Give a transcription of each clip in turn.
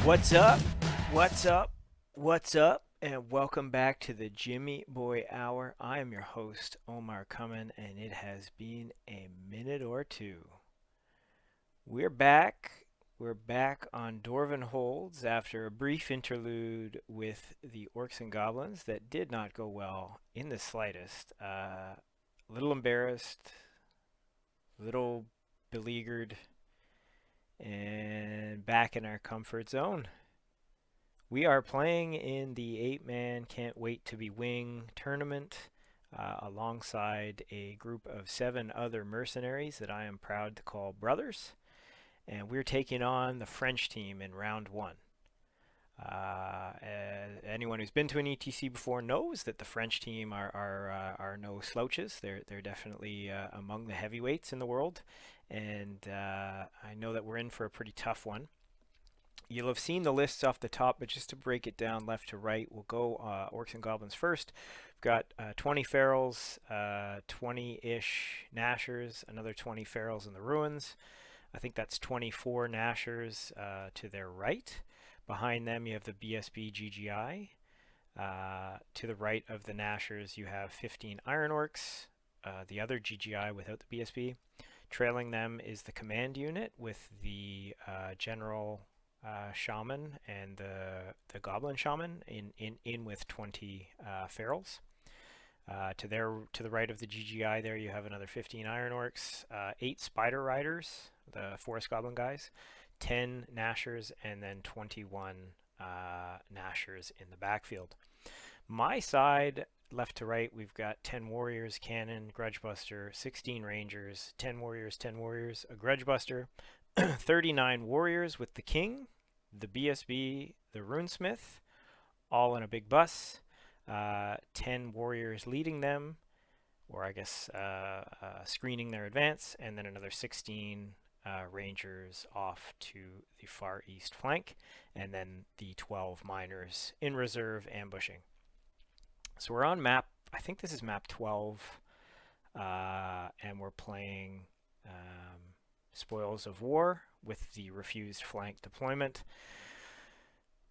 What's up? What's up? What's up? And welcome back to the Jimmy Boy Hour. I am your host, Omarcomin, and it has been a minute or two. We're back. We're back on Dwarven Holds after a brief interlude with the Orcs and Goblins that did not go well in the slightest. A little embarrassed, little beleaguered, and back in our comfort zone. We are playing in the 8-man Can't Wait to Be Wing tournament alongside a group of 7 other mercenaries that I am proud to call brothers. And we're taking on the French team in round 1. Anyone who's been to an ETC before knows that the French team are no slouches. They're definitely among the heavyweights in the world. And I know that we're in for a pretty tough one. You'll have seen the lists off the top, but just to break it down left to right, we'll go Orcs and Goblins first. We've got 20 Ferals, 20-ish Nashers, another 20 Ferals in the Ruins. I think that's 24 Nashers to their right. Behind them, you have the BSB GGI. To the right of the Nashers, you have 15 Iron Orcs, the other GGI without the BSB. Trailing them is the command unit with the General Shaman and the Goblin Shaman in with 20 Ferals. To the right of the GGI there you have another 15 Iron Orcs, 8 Spider Riders, the Forest Goblin guys, 10 Nashers, and then 21 Nashers in the backfield. My side, left to right, we've got 10 Warriors, Cannon, Grudgebuster, 16 Rangers, 10 Warriors, 10 Warriors, a Grudgebuster, 39 Warriors with the King, the BSB, the Runesmith, all in a big bus. 10 Warriors leading them, or I guess screening their advance, and then another 16 Rangers off to the far east flank, and then the 12 Miners in reserve ambushing. So we're on map, I think this is map 12, and we're playing Spoils of War with the refused flank deployment.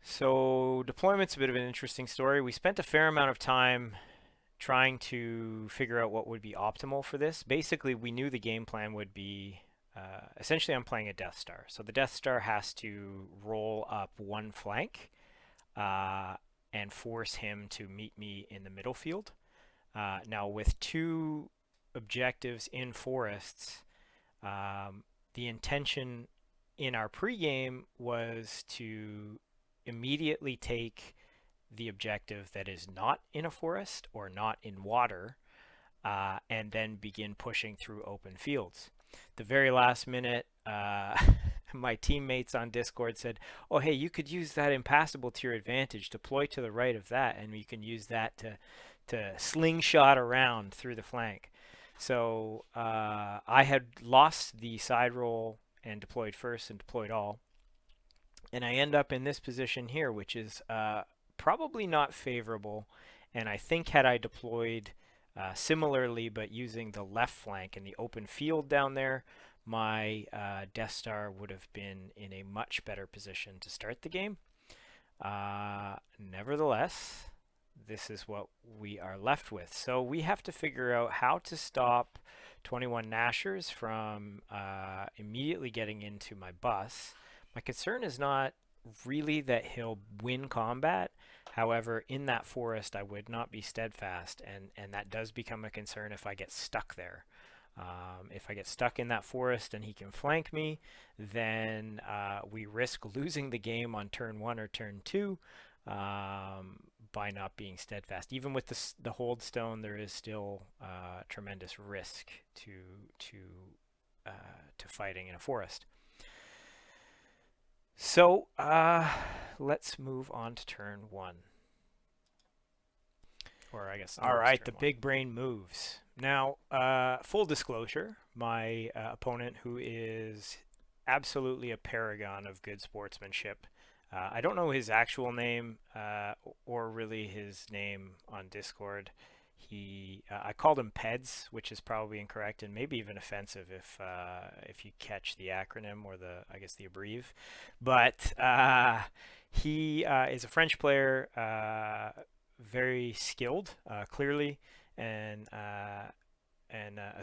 So deployment's a bit of an interesting story. We spent a fair amount of time trying to figure out what would be optimal for this. Basically, we knew the game plan would be, essentially I'm playing a Death Star. So the Death Star has to roll up one flank and force him to meet me in the middle field. Now with 2 objectives in forests, the intention in our pregame was to immediately take the objective that is not in a forest or not in water, and then begin pushing through open fields. The very last minute, my teammates on Discord said, oh, hey, you could use that impassable to your advantage, deploy to the right of that, and you can use that to slingshot around through the flank. So I had lost the side roll and deployed first and deployed all. And I end up in this position here, which is probably not favorable. And I think had I deployed similarly, but using the left flank in the open field down there, my Death Star would have been in a much better position to start the game. Nevertheless, this is what we are left with. So we have to figure out how to stop 21 Nashers from immediately getting into my bus. My concern is not really that he'll win combat. However, in that forest, I would not be steadfast, and that does become a concern if I get stuck there. If I get stuck in that forest and he can flank me, then we risk losing the game on turn 1 or turn 2 by not being steadfast. Even with the hold stone, there is still tremendous risk to fighting in a forest. So let's move on to turn 1. Or I guess. All right, the big brain moves. Now, full disclosure, my opponent, who is absolutely a paragon of good sportsmanship. I don't know his actual name or really his name on Discord. I called them PEDs, which is probably incorrect and maybe even offensive if you catch the acronym or I guess the abbrev. But he is a French player, very skilled, clearly, and a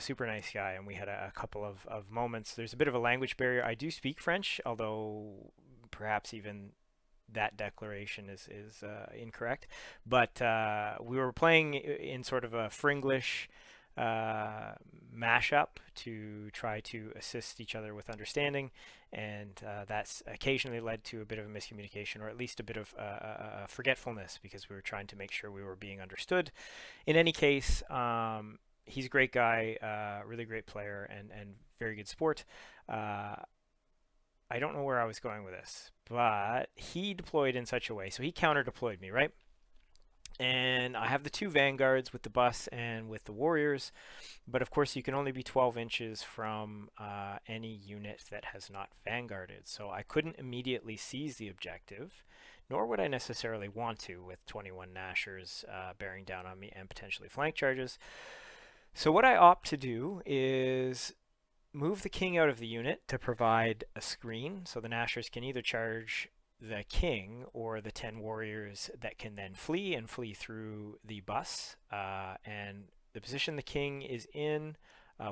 super nice guy. And we had a couple of moments. There's a bit of a language barrier. I do speak French, although perhaps even that declaration is incorrect. But we were playing in sort of a Fringlish mashup to try to assist each other with understanding, and that's occasionally led to a bit of a miscommunication, or at least a bit of forgetfulness, because we were trying to make sure we were being understood. In any case, he's a great guy, really great player, and very good sport. I don't know where I was going with this, but he deployed in such a way. So he counter deployed me, right? And I have the two vanguards with the bus and with the warriors. But of course, you can only be 12 inches from any unit that has not vanguarded. So I couldn't immediately seize the objective, nor would I necessarily want to with 21 Nashers bearing down on me and potentially flank charges. So what I opt to do is move the king out of the unit to provide a screen, so the Nashers can either charge the king or the 10 warriors that can then flee and flee through the bus. And the position the king is in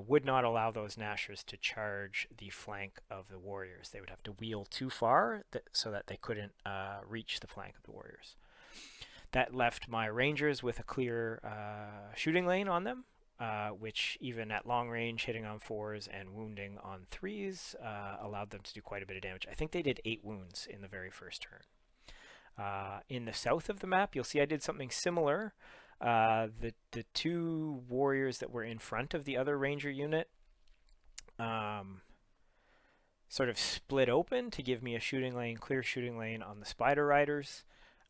would not allow those Nashers to charge the flank of the warriors. They would have to wheel too far so that they couldn't reach the flank of the warriors. That left my rangers with a clear shooting lane on them, which even at long range, hitting on 4s and wounding on 3s, allowed them to do quite a bit of damage. I think they did 8 wounds in the very first turn. In the south of the map, you'll see I did something similar. The two warriors that were in front of the other ranger unit sort of split open to give me a shooting lane, clear shooting lane on the spider riders.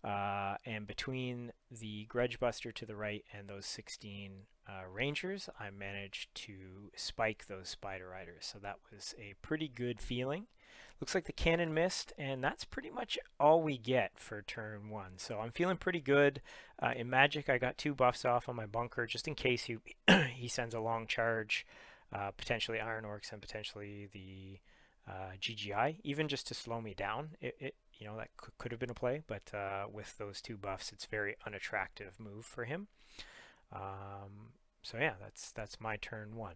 And between the Grudge Buster to the right and those 16 Rangers, I managed to spike those Spider Riders. So that was a pretty good feeling. Looks like the cannon missed, and that's pretty much all we get for turn 1. So I'm feeling pretty good. In Magic, I got 2 buffs off on my bunker just in case he sends a long charge, potentially Iron Orcs and potentially the GGI, even just to slow me down. That could have been a play, but with those 2 buffs, it's a very unattractive move for him. So yeah, that's my turn 1.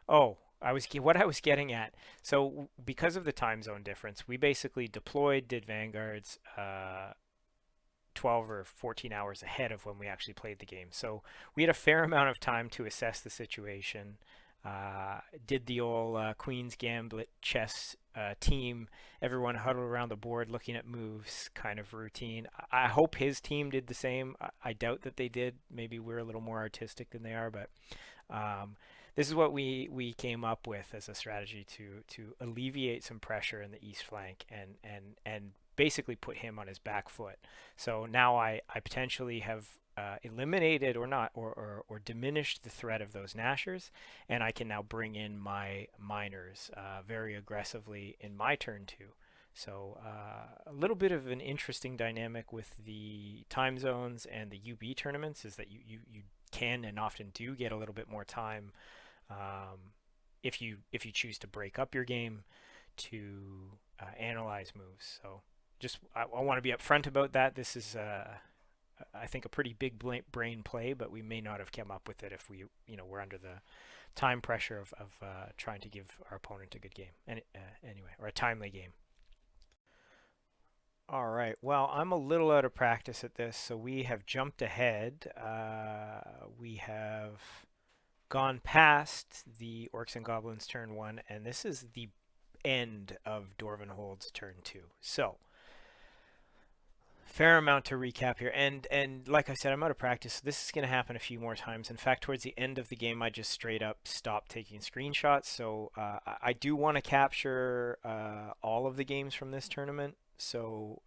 Oh, what I was getting at. So because of the time zone difference, we basically deployed, did vanguards 12 or 14 hours ahead of when we actually played the game. So we had a fair amount of time to assess the situation. Did the old Queen's Gambit chess team, everyone huddled around the board looking at moves kind of routine. I hope his team did the same. I doubt that they did. Maybe we're a little more artistic than they are, but this is what we came up with as a strategy to alleviate some pressure in the east flank and basically put him on his back foot. So now I potentially have eliminated or diminished the threat of those Nashers, and I can now bring in my miners very aggressively in my turn 2. So a little bit of an interesting dynamic with the time zones and the UB tournaments is that you can and often do get a little bit more time if you choose to break up your game to analyze moves. So just I want to be upfront about that. This is I think a pretty big brain play, but we may not have come up with it if we're under the time pressure of trying to give our opponent a good game, and anyway, or a timely game. All right, well, I'm a little out of practice at this, so we have jumped ahead. We have gone past the Orcs and Goblins turn 1, and this is the end of Dorvanhold's turn 2. So fair amount to recap here, and like I said, I'm out of practice. This is going to happen a few more times. In fact, towards the end of the game, I just straight up stopped taking screenshots. So I do want to capture all of the games from this tournament. So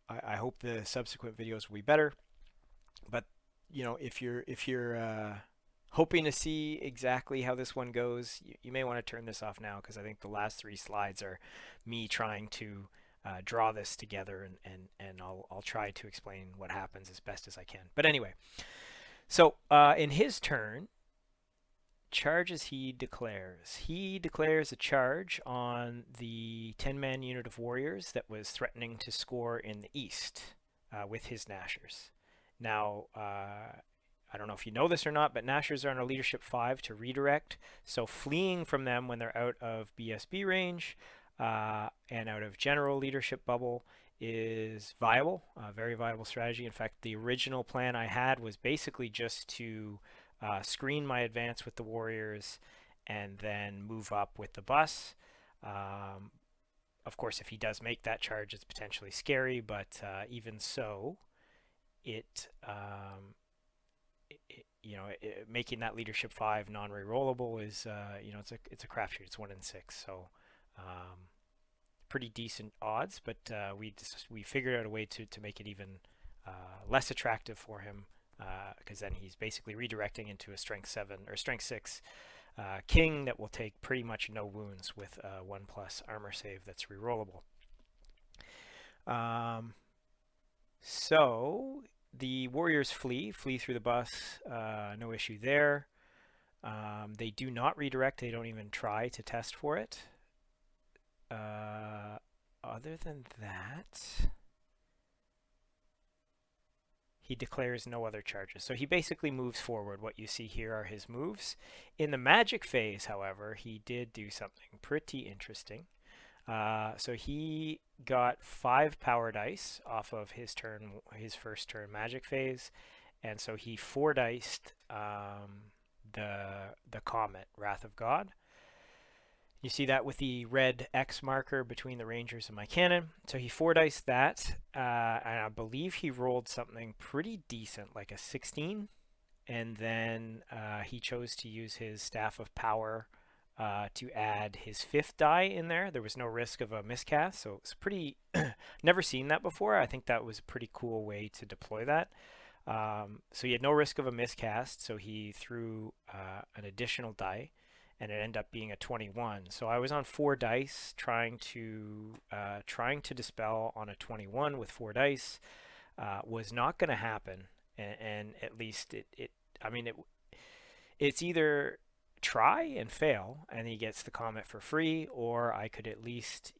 I hope the subsequent videos will be better. But if you're hoping to see exactly how this one goes, you may want to turn this off now, because I think the last 3 slides are me trying to draw this together, and I'll try to explain what happens as best as I can. But anyway, so in his turn, charges he declares. He declares a charge on the 10-man unit of warriors that was threatening to score in the east with his Nashers. Now, I don't know if you know this or not, but Nashers are on a leadership 5 to redirect. So fleeing from them when they're out of BSB range and out of general leadership bubble is viable, a very viable strategy. In fact, the original plan I had was basically just to screen my advance with the warriors and then move up with the bus. Of course, if he does make that charge, it's potentially scary, but even so, making that leadership 5 non-rerollable is it's a crapshoot. It's 1 in 6, so pretty decent odds. But we figured out a way to make it even less attractive for him, because then he's basically redirecting into a strength 7 or strength 6 king that will take pretty much no wounds with a 1+ armor save that's rerollable. So the warriors flee through the bus, no issue there. They do not redirect. They don't even try to test for it. Other than that, he declares no other charges. So he basically moves forward. What you see here are his moves. In the magic phase, however, he did do something pretty interesting. So he got 5 power dice off of his first turn magic phase, and so he 4-diced the comet, Wrath of God. You see that with the red X marker between the Rangers and my cannon. So he 4-diced that, and I believe he rolled something pretty decent, like a 16, and then he chose to use his Staff of Power to add his 5th die in there. There was no risk of a miscast, so it's pretty never seen that before. I think that was a pretty cool way to deploy that. So he had no risk of a miscast, so he threw an additional die, and it ended up being a 21. So I was on 4 dice trying to dispel on a 21 with 4 dice. Was not going to happen, and at least it's either try and fail and he gets the comet for free, or I could at least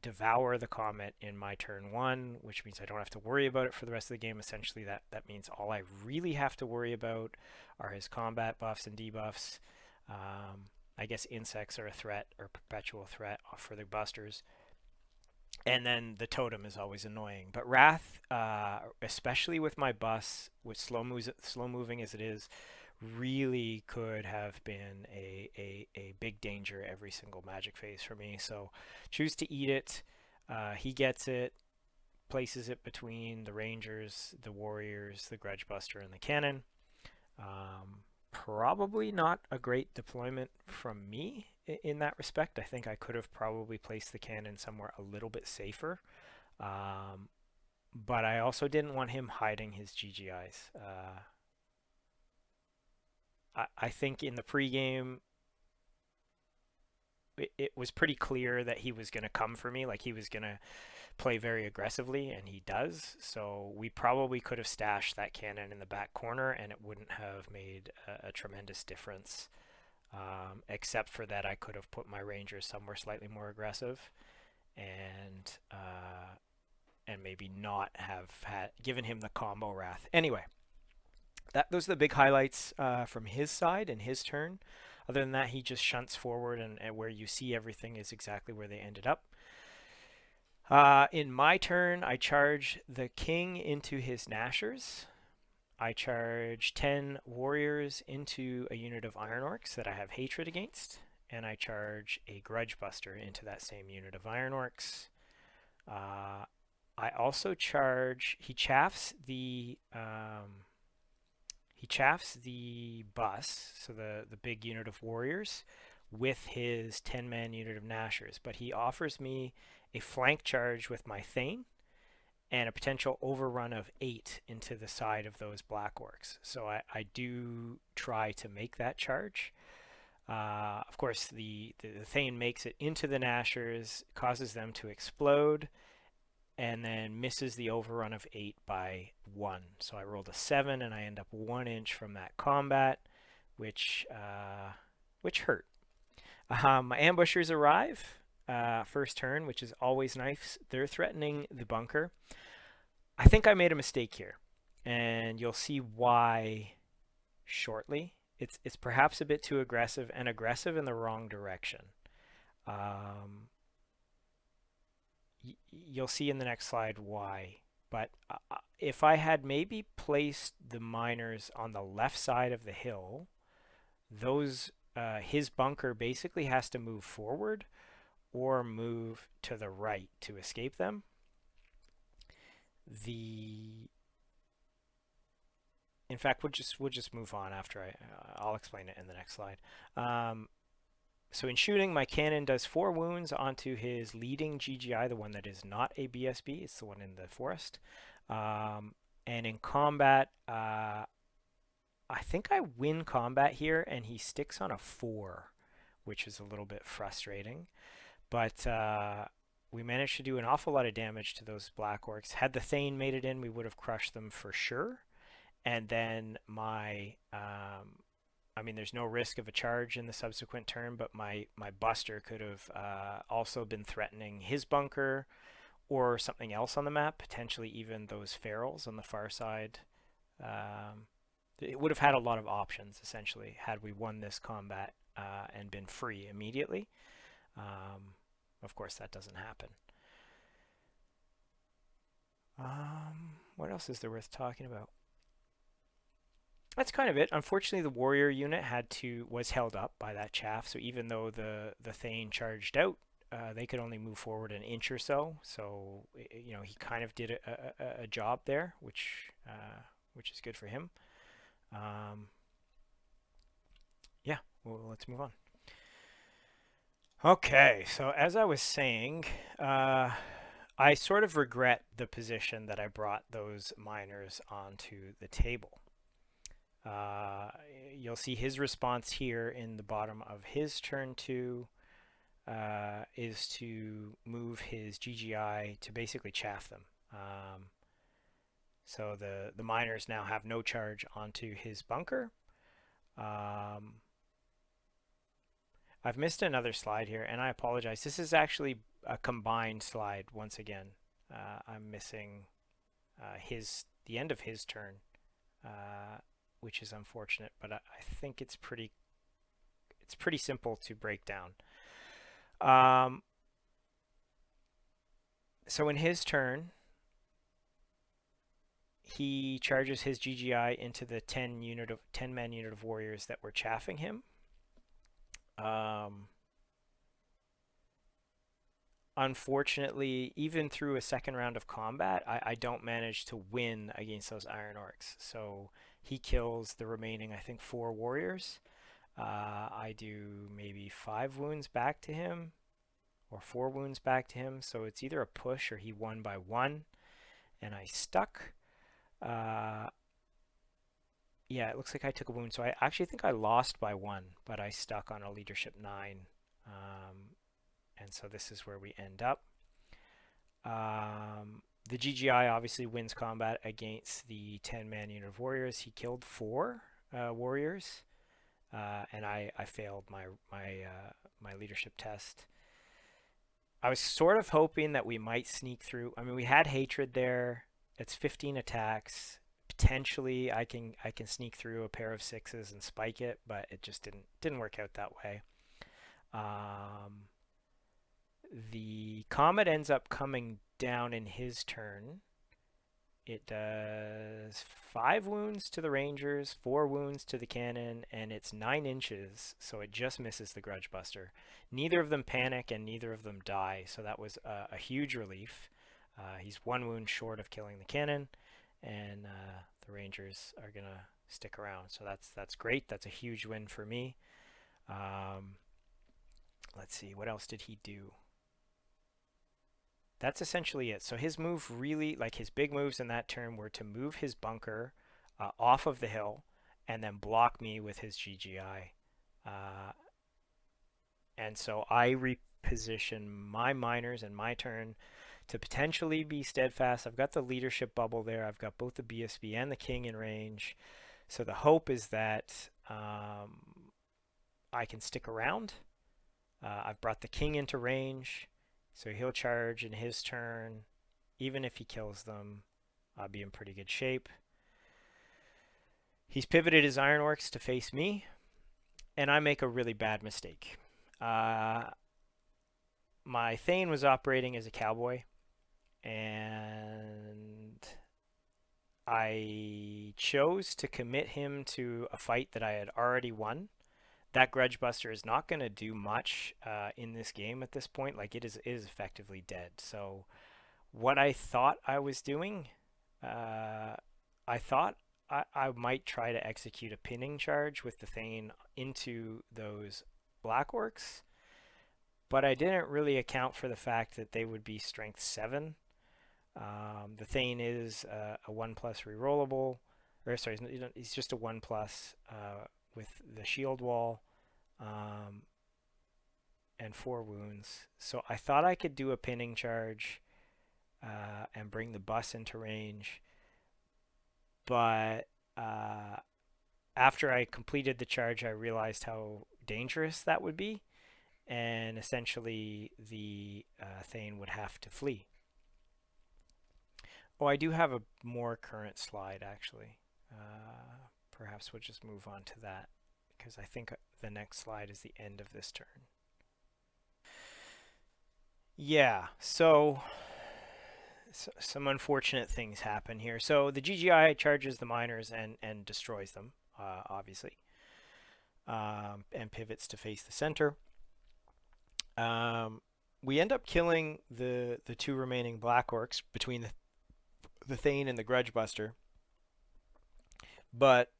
devour the comet in my turn 1, which means I don't have to worry about it for the rest of the game. Essentially, that means all I really have to worry about are his combat buffs and debuffs. I guess insects are a threat, or perpetual threat for the busters. And then the totem is always annoying. But Wrath, especially with my bus, with slow moving as it is, really could have been a big danger every single magic phase for me. So choose to eat it. He gets it, places it between the Rangers, the Warriors, the Grudge Buster, and the Cannon. Probably not a great deployment from me in that respect. I think I could have probably placed the Cannon somewhere a little bit safer. But I also didn't want him hiding his GGIs. I think in the pregame, it was pretty clear that he was going to come for me, like he was going to play very aggressively, and he does. So we probably could have stashed that cannon in the back corner, and it wouldn't have made a tremendous difference, except for that I could have put my Rangers somewhere slightly more aggressive, and maybe not have given him the combo Wrath. Anyway, those are the big highlights from his side and his turn. Other than that, he just shunts forward, and where you see everything is exactly where they ended up. In my turn, I charge the king into his Nashers. I charge 10 warriors into a unit of Iron Orcs that I have hatred against, and I charge a Grudge Buster into that same unit of Iron Orcs. I also charge. He chaffs the bus, so the big unit of warriors, with his 10-man unit of Nashers, but he offers me a flank charge with my Thane and a potential overrun of 8 into the side of those Black Orcs. So I do try to make that charge. Of course, the Thane makes it into the Nashers, causes them to explode, and then misses the overrun of 8 by 1. So I rolled a 7, and I end up 1 inch from that combat, which hurt. My ambushers arrive first turn, which is always nice. They're threatening the bunker. I think I made a mistake here, and you'll see why shortly. It's perhaps a bit too aggressive, and aggressive in the wrong direction. Um, you'll see in the next slide why. But if I had maybe placed the miners on the left side of the hill, those his bunker basically has to move forward or move to the right to escape them. In fact, we'll just move on after I'll explain it in the next slide. So in shooting, my cannon does 4 wounds onto his leading GGI, the one that is not a BSB. It's the one in the forest. And in combat, I think I win combat here, and he sticks on a 4, which is a little bit frustrating. But we managed to do an awful lot of damage to those Black Orcs. Had the Thane made it in, we would have crushed them for sure. And then I mean, there's no risk of a charge in the subsequent turn, but my Buster could have also been threatening his bunker or something else on the map, potentially even those ferals on the far side. It would have had a lot of options, essentially, had we won this combat and been free immediately. Of course, that doesn't happen. What else is there worth talking about? That's kind of it. Unfortunately, the warrior unit was held up by that chaff. So even though the Thane charged out, they could only move forward an inch or so. So you know, he kind of did a job there, which is good for him. Yeah, well, let's move on. Okay, so as I was saying, I sort of regret the position that I brought those miners onto the table. You'll see his response here in the bottom of his turn 2 is to move his GGI to basically chaff them. So the miners now have no charge onto his bunker. I've missed another slide here, and I apologize. This is actually a combined slide once again. I'm missing the end of his turn. Which is unfortunate, but I think it's pretty simple to break down. So in his turn, he charges his GGI into the 10-man unit of warriors that were chaffing him. Unfortunately, even through a second round of combat, I don't manage to win against those Iron Orcs. So he kills the remaining, I think, 4 warriors. I do maybe 5 wounds back to him, or 4 wounds back to him. So it's either a push or he won by 1, and I stuck. Yeah, it looks like I took a wound. So I actually think I lost by 1, but I stuck on a leadership 9. And so this is where we end up. The GGI obviously wins combat against the 10-man unit of warriors. He killed 4 warriors, and I failed my leadership test. I was sort of hoping that we might sneak through. I mean, we had hatred there. It's 15 attacks. Potentially, I can sneak through a pair of 6s and spike it, but it just didn't work out that way. The comet ends up coming down in his turn. It does 5 wounds to the rangers, 4 wounds to the cannon, and it's 9 inches, so it just misses the Grudge Buster. Neither of them panic and neither of them die, so that was a huge relief. He's 1 wound short of killing the cannon, and the rangers are gonna stick around. So that's great. That's a huge win for me. Let's see, what else did he do? That's essentially it. So his move really, like his big moves in that turn, were to move his bunker off of the hill and then block me with his GGI. And so I reposition my miners and my turn to potentially be steadfast. I've got the leadership bubble there. I've got both the BSB and the king in range. So the hope is that I can stick around. I've brought the king into range, so he'll charge in his turn. Even if he kills them, I'll be in pretty good shape. He's pivoted his ironworks to face me, and I make a really bad mistake. My Thane was operating as a cowboy, and I chose to commit him to a fight that I had already won. That Grudge Buster is not going to do much in this game at this point. Like it is effectively dead. So what I thought I was doing, I thought I might try to execute a pinning charge with the Thane into those Black Orcs, but I didn't really account for the fact that they would be strength 7. The Thane is a 1 plus rerollable, or sorry, he's just a 1 plus with the shield wall and 4 wounds. So I thought I could do a pinning charge and bring the bus into range, but after I completed the charge, I realized how dangerous that would be, and essentially the Thane would have to flee. Oh, I do have a more current slide, actually. Perhaps we'll just move on to that, because I think the next slide is the end of this turn. Yeah, so some unfortunate things happen here. So the GGI charges the miners and destroys them, obviously, and pivots to face the center. We end up killing the 2 remaining Black Orcs between the Thane and the Grudge Buster, but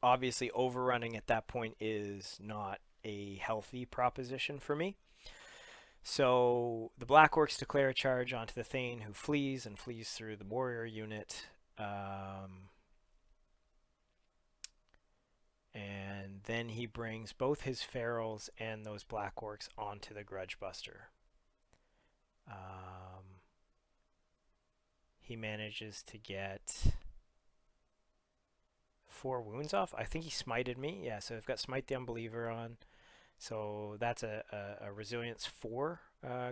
obviously overrunning at that point is not a healthy proposition for me. So the Black Orcs declare a charge onto the Thane, who flees and flees through the warrior unit. And then he brings both his ferals and those Black Orcs onto the Grudge Buster. He manages to get 4 wounds off. I think he smited me. Yeah, so I've got Smite the Unbeliever on. So that's a resilience 4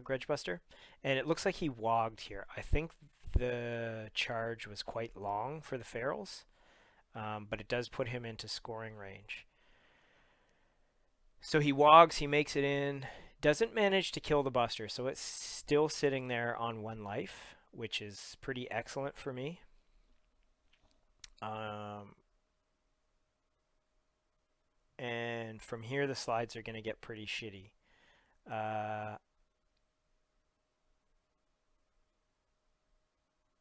Grudge Buster. And it looks like he wogged here. I think the charge was quite long for the ferals, but it does put him into scoring range. So he wogs, he makes it in, doesn't manage to kill the Buster, so it's still sitting there on 1 life, which is pretty excellent for me. And from here, the slides are going to get pretty shitty.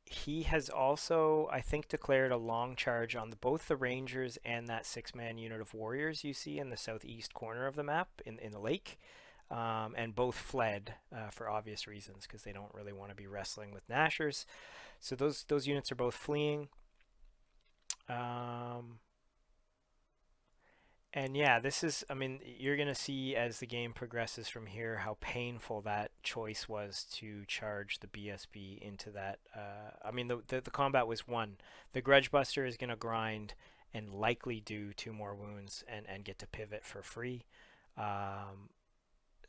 He has also, I think, declared a long charge on both the Rangers and that 6-man unit of warriors you see in the southeast corner of the map in the lake. And both fled for obvious reasons, because they don't really want to be wrestling with Nashers. So those units are both fleeing. And yeah, this is, I mean, you're going to see as the game progresses from here how painful that choice was to charge the BSB into that. I mean, the combat was won. The Grudge Buster is going to grind and likely do 2 more wounds and get to pivot for free.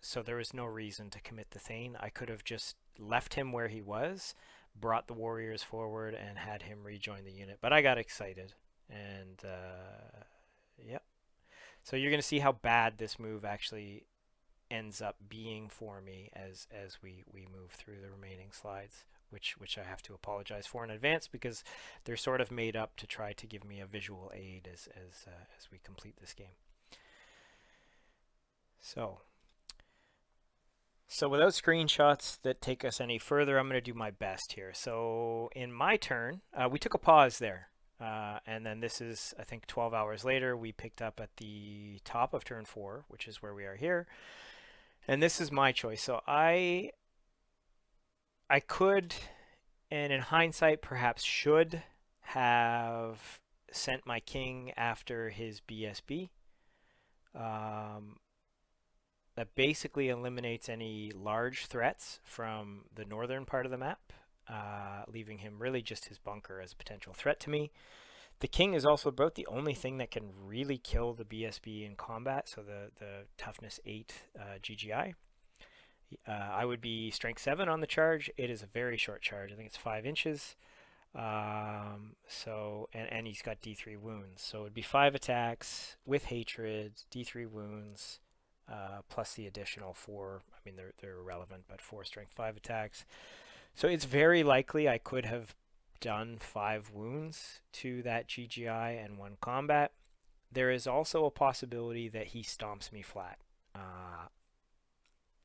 So there was no reason to commit the Thane. I could have just left him where he was, brought the warriors forward, and had him rejoin the unit. But I got excited, and yep. So you're going to see how bad this move actually ends up being for me as we move through the remaining slides, which I have to apologize for in advance, because they're sort of made up to try to give me a visual aid as we complete this game. So without screenshots that take us any further, I'm going to do my best here. So in my turn, we took a pause there. And then this is, I think, 12 hours later, we picked up at the top of turn 4, which is where we are here. And this is my choice. So I could, and in hindsight, perhaps should have sent my king after his BSB. that basically eliminates any large threats from the northern part of the map, leaving him really just his bunker as a potential threat to me. The king is also about the only thing that can really kill the BSB in combat, so the toughness 8 GGI. I would be strength 7 on the charge. It is a very short charge. I think it's 5 inches. And he's got D3 wounds. So it would be 5 attacks with hatred, D3 wounds, plus the additional 4. I mean, they're irrelevant, but 4 strength 5 attacks. So it's very likely I could have done 5 wounds to that GGI and 1 combat. There is also a possibility that he stomps me flat.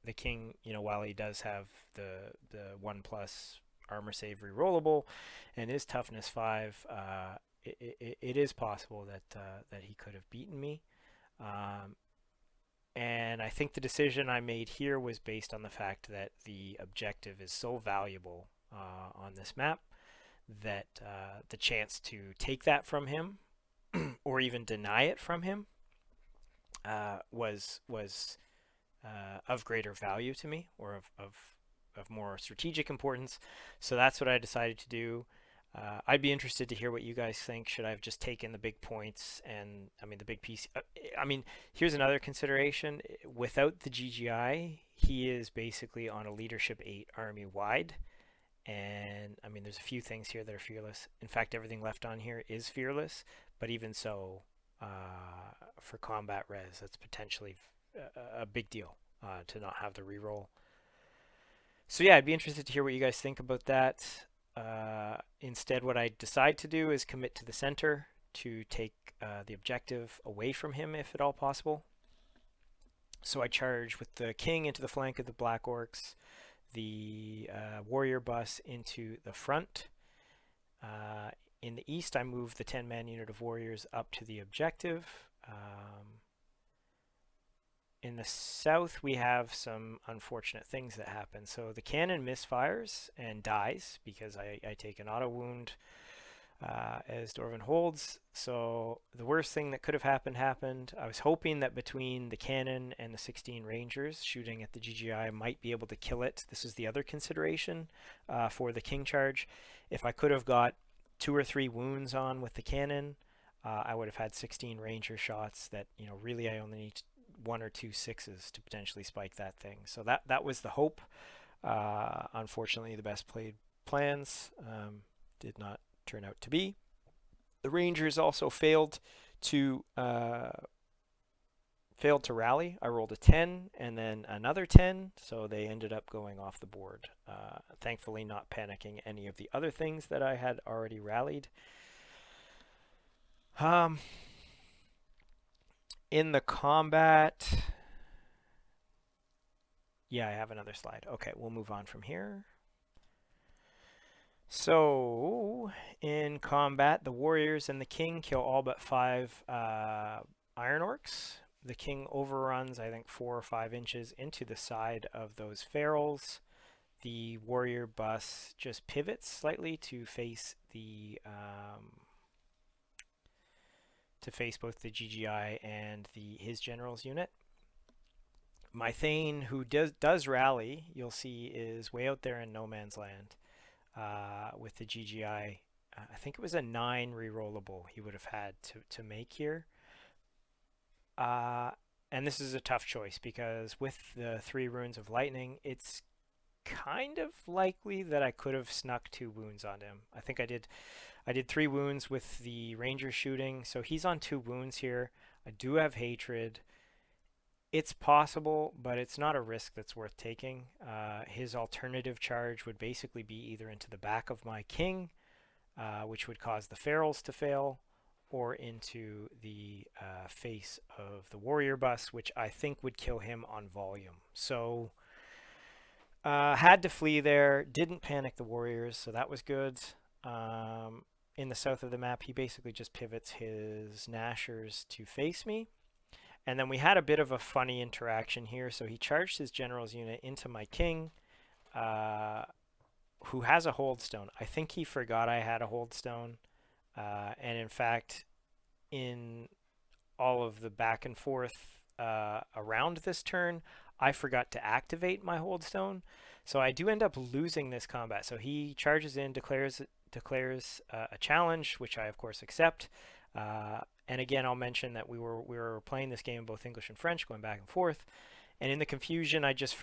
The king, while he does have the 1+ armor save rerollable and is toughness 5, it is possible that he could have beaten me. And I think the decision I made here was based on the fact that the objective is so valuable on this map that the chance to take that from him or even deny it from him was of greater value to me, or of more strategic importance. So that's what I decided to do. I'd be interested to hear what you guys think. Should I have just taken the big points and, I mean, the big piece? I mean, here's another consideration. Without the GGI, he is basically on a leadership 8 army wide. And, I mean, there's a few things here that are fearless. In fact, everything left on here is fearless. But even so, for combat res, that's potentially a big deal to not have the reroll. So yeah, I'd be interested to hear what you guys think about that. Instead, what I decide to do is commit to the center to take the objective away from him if at all possible. So I charge with the king into the flank of the Black Orcs, the warrior bus into the front. In the east, I move the 10-man unit of warriors up to the objective. In the south, we have some unfortunate things that happen. So the cannon misfires and dies because I take an auto wound as Dorvan holds. So the worst thing that could have happened. I was hoping that between the cannon and the 16 rangers shooting at the GGI, I might be able to kill it. This is the other consideration for the king charge. If I could have got 2 or 3 wounds on with the cannon, I would have had 16 ranger shots that, really I only need 1 or 2 6s to potentially spike that thing. So that was the hope. Unfortunately, the best played plans did not turn out to be. The Rangers also failed to rally. I rolled a 10 and then another 10, so they ended up going off the board. Thankfully, not panicking any of the other things that I had already rallied. In the combat, yeah, I have another slide. Okay, we'll move on from here. So, in combat, the warriors and the king kill all but 5 iron orcs. The king overruns, I think, 4 or 5 inches into the side of those ferals. The warrior bus just pivots slightly to face the both the GGI and his general's unit. My Thane, who does rally, you'll see, is way out there in no man's land with the GGI. I think it was a 9 rerollable he would have had to make here. And this is a tough choice because with the 3 runes of lightning, it's kind of likely that I could have snuck 2 wounds on him. I think I did 3 wounds with the ranger shooting, so he's on 2 wounds here. I do have hatred. It's possible, but it's not a risk that's worth taking. His alternative charge would basically be either into the back of my king, which would cause the ferals to fail, or into the face of the warrior bus, which I think would kill him on volume. So had to flee there, didn't panic the warriors, so that was good. In the south of the map, he basically just pivots his Nashers to face me. And then we had a bit of a funny interaction here. So he charged his general's unit into my king, who has a hold stone. I think he forgot I had a hold stone. And in fact, in all of the back and forth around this turn, I forgot to activate my hold stone, so I do end up losing this combat. So he charges in, declares a challenge, which I of course accept. And again, I'll mention that we were playing this game in both English and French, going back and forth. And in the confusion, I just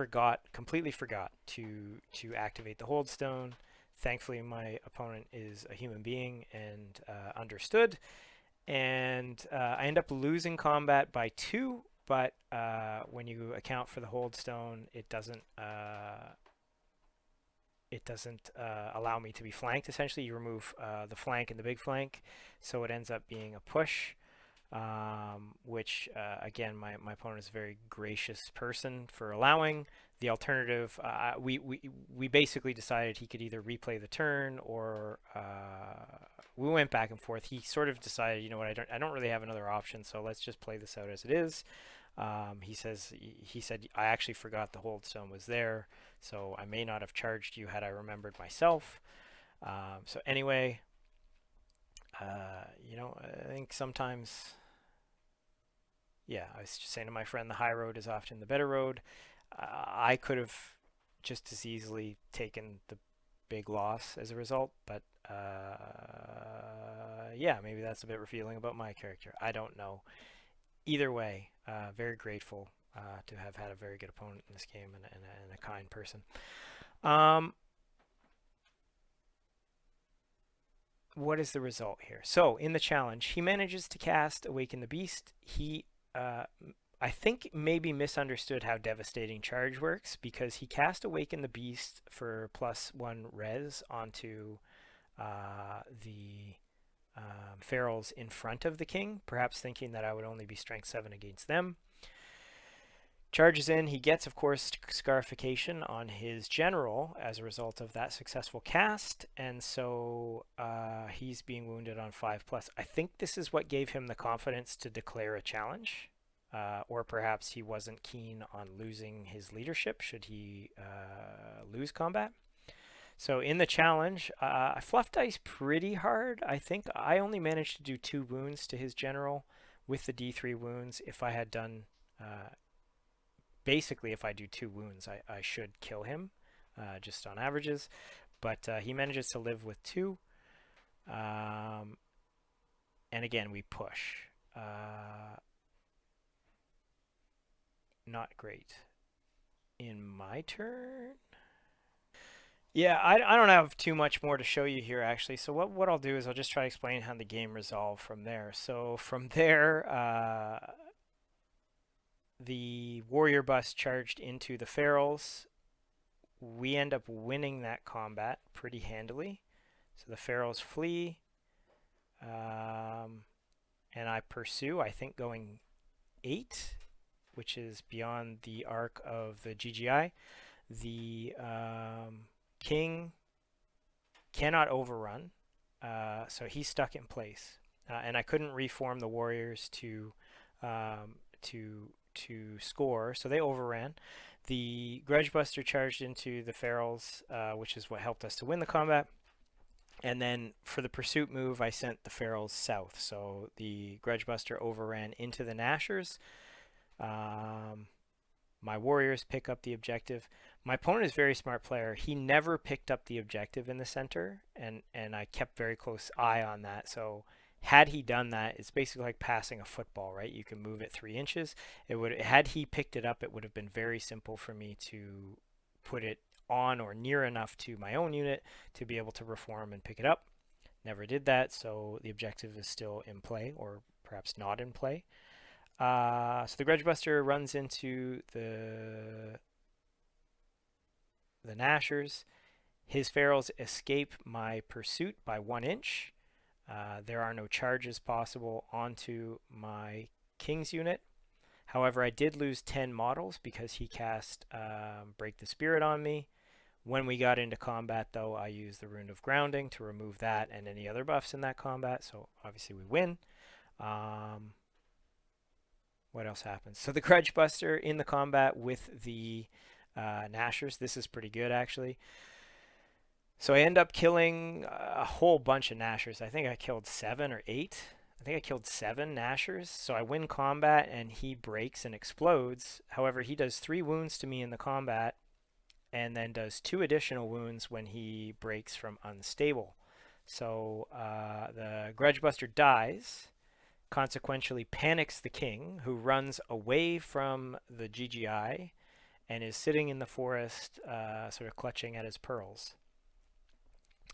completely forgot to activate the hold stone. Thankfully, my opponent is a human being and understood. And I end up losing combat by 2. But when you account for the hold stone, it doesn't allow me to be flanked. Essentially, you remove the flank and the big flank, so it ends up being a push. Which again, my opponent is a very gracious person for allowing. The alternative, we basically decided he could either replay the turn or we went back and forth. He sort of decided, you know what, I don't really have another option, so let's just play this out as it is. He said I actually forgot the hold stone was there, so I may not have charged you had I remembered myself. So anyway, I think sometimes, yeah, I was just saying to my friend, the high road is often the better road. I could have just as easily taken the big loss as a result, but yeah, maybe that's a bit revealing about my character. I don't know. Either way, very grateful to have had a very good opponent in this game and a kind person. Um, what is the result here? So in the challenge, he manages to cast Awaken the Beast. He, I think, maybe misunderstood how devastating charge works because he cast Awaken the Beast for +1 res onto the ferals in front of the king, perhaps thinking that I would only be strength 7 against them. Charges in, he gets, of course, scarification on his general as a result of that successful cast, and so he's being wounded on 5+. I think this is what gave him the confidence to declare a challenge, or perhaps he wasn't keen on losing his leadership should he lose combat. So in the challenge, I fluffed dice pretty hard. I think I only managed to do 2 wounds to his general with the D3 wounds. If I had done basically, if I do 2 wounds, I should kill him, just on averages. But he manages to live with 2. And again, we push. Not great. In my turn? Yeah, I don't have too much more to show you here, actually. So what I'll do is I'll just try to explain how the game resolved from there. So from there, the warrior bus charged into the ferals. We end up winning that combat pretty handily. So the ferals flee, and I pursue, I think going 8, which is beyond the arc of the GGI. The king cannot overrun, so he's stuck in place. And I couldn't reform the warriors to score, so they overran. The Grudgebuster charged into the ferals, which is what helped us to win the combat. And then for the pursuit move, I sent the ferals south. So the Grudgebuster overran into the Nashers. My warriors pick up the objective. My opponent is a very smart player. He never picked up the objective in the center, and I kept very close eye on that. So had he done that, it's basically like passing a football, right? You can move it 3 inches. Had he picked it up, it would have been very simple for me to put it on or near enough to my own unit to be able to reform and pick it up. Never did that, so the objective is still in play, or perhaps not in play. So the Grudgebuster runs into the Nashers. His ferals escape my pursuit by 1 inch. There are no charges possible onto my King's unit. However, I did lose 10 models because he cast Break the Spirit on me. When we got into combat, though, I used the Rune of Grounding to remove that and any other buffs in that combat, so obviously we win. What else happens? So the Grudgebuster in the combat with the Nashers. This is pretty good, actually. So I end up killing a whole bunch of Nashers. I think I killed 7 or 8. I think I killed 7 Nashers. So I win combat and he breaks and explodes. However, he does 3 wounds to me in the combat and then does 2 additional wounds when he breaks from unstable. So the Grudgebuster dies, consequentially panics the king, who runs away from the GGI and is sitting in the forest, sort of clutching at his pearls.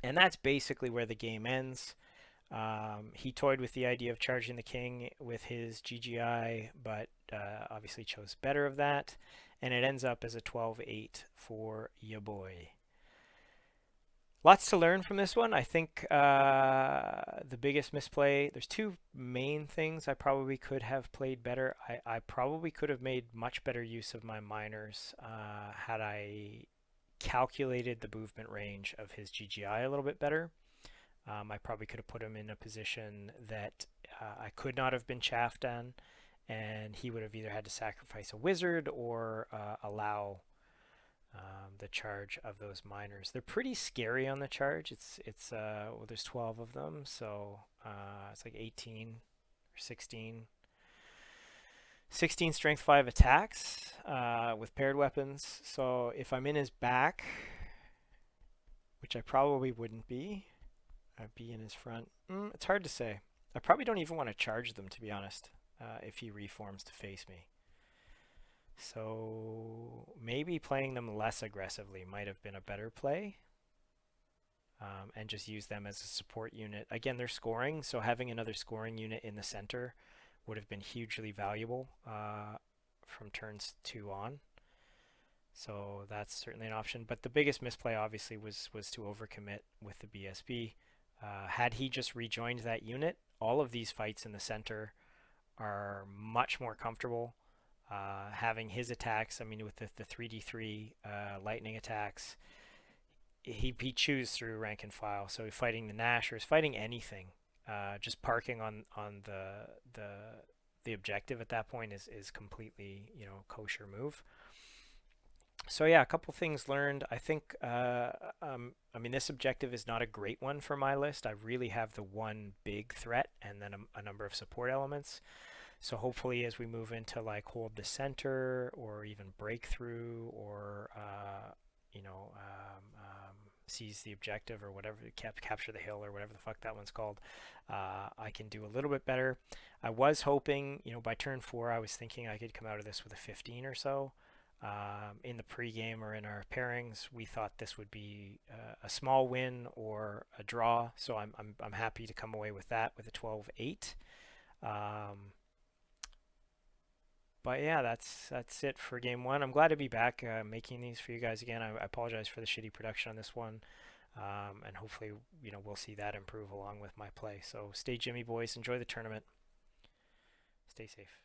And that's basically where the game ends. He toyed with the idea of charging the king with his GGI, but obviously chose better of that. And it ends up as a 12-8 for ya boy. Lots to learn from this one. I think the biggest misplay, there's 2 main things I probably could have played better. I probably could have made much better use of my miners had I calculated the movement range of his GGI a little bit better. I probably could have put him in a position that I could not have been chaffed on, and he would have either had to sacrifice a wizard or allow the charge of those miners. They're pretty scary on the charge. Well, there's 12 of them, so it's like 18 or 16 strength 5 attacks with paired weapons. So if I'm in his back, which I probably wouldn't be, I'd be in his front. It's hard to say. I probably don't even want to charge them, to be honest, if he reforms to face me. So maybe playing them less aggressively might have been a better play, and just use them as a support unit. Again, they're scoring, so having another scoring unit in the center would have been hugely valuable from turns 2 on. So that's certainly an option. But the biggest misplay obviously was to overcommit with the BSB. Had he just rejoined that unit, all of these fights in the center are much more comfortable. Having his attacks, I mean, with the 3d3 lightning attacks, he chews through rank and file. So fighting the Nashers, fighting anything, just parking on the objective at that point is completely, kosher move. So yeah, a couple things learned. I think, I mean, this objective is not a great one for my list. I really have the one big threat and then a number of support elements. So hopefully as we move into like hold the center or even breakthrough or, seize the objective or whatever, capture the hill or whatever the fuck that one's called, I can do a little bit better. I was hoping, by turn 4, I was thinking I could come out of this with a 15 or so. In the pregame or in our pairings, we thought this would be a small win or a draw. So I'm happy to come away with that with a 12-8. But yeah, that's it for game 1. I'm glad to be back making these for you guys again. I apologize for the shitty production on this one, and hopefully we'll see that improve along with my play. So stay Jimmy, boys. Enjoy the tournament. Stay safe.